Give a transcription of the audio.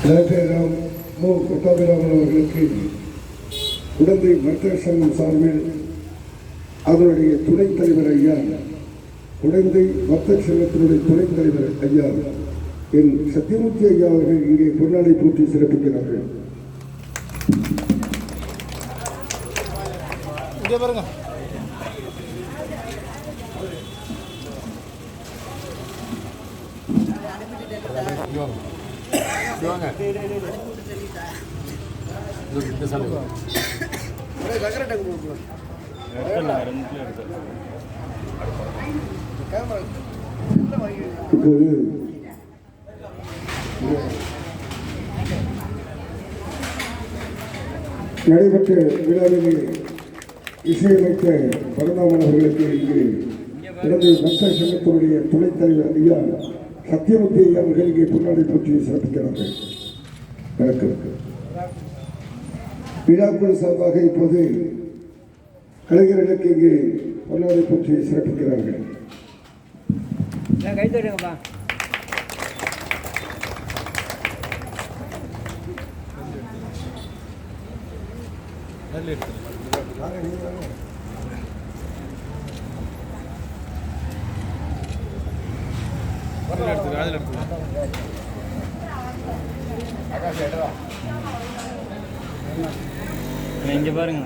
Doctor மு பட்டாபிராமன் அவர்களுக்கு குழந்தை வர்த்தக சங்கம் சார்பில் அதனுடைய துணைத் தலைவர் ஐயா, குழந்தை வர்த்தக சங்கத்தினுடைய துணைத் தலைவர் ஐயா என் சத்தியமூர்த்தி ஐயா அவர்கள் இங்கே பொன்னாடை போற்றி சிறப்பிக்கிறார்கள். இப்போது நடைபெற்ற விழாவிலே இசையமைத்த பரந்தாமன் அவர்களுக்கு இங்கு குழந்தை வர்த்தக சங்கத்தினுடைய துணைத் தலைவர் ஐயா சத்தியமூர்த்தி ஐயா அவர்கள் இங்கே பொன்னாடை போற்றி சிறப்பிக்கிறார்கள். வணக்கம். விழாக்குழு சார்பாக இப்போது கலைஞர்களுக்கு இங்கே பொன்னாடை போற்றி சிறப்பிக்கிறார்கள். இங்க பாருங்க.